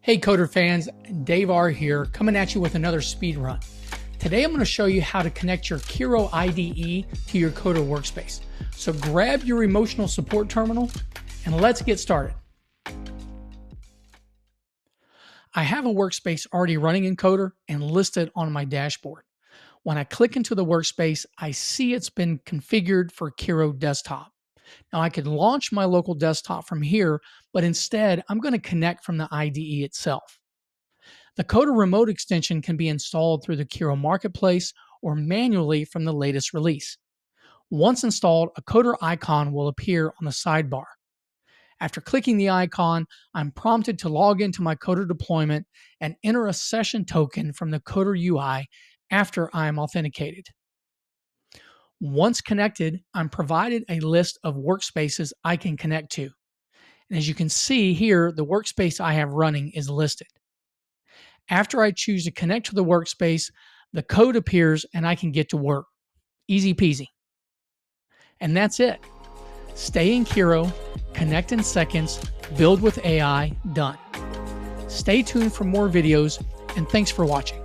Hey Coder fans, Dave R here, coming at you with another speed run. Today I'm going to show you how to connect your Kiro IDE to your Coder workspace. So grab your emotional support terminal and let's get started. I have a workspace already running in Coder and listed on my dashboard. When I click into the workspace, I see it's been configured for Kiro Desktop. Now I could launch my local desktop from here, but instead I'm going to connect from the IDE itself. The Coder Remote extension can be installed through the Kiro Marketplace or manually from the latest release. Once installed, a Coder icon will appear on the sidebar. After clicking the icon, I'm prompted to log into my Coder deployment and enter a session token from the Coder UI after I am authenticated. Once connected, I'm provided a list of workspaces I can connect to. And as you can see here, the workspace I have running is listed. After I choose to connect to the workspace, the code appears and I can get to work. Easy peasy. And that's it. Stay in Kiro, connect in seconds, build with AI, done. Stay tuned for more videos, and thanks for watching.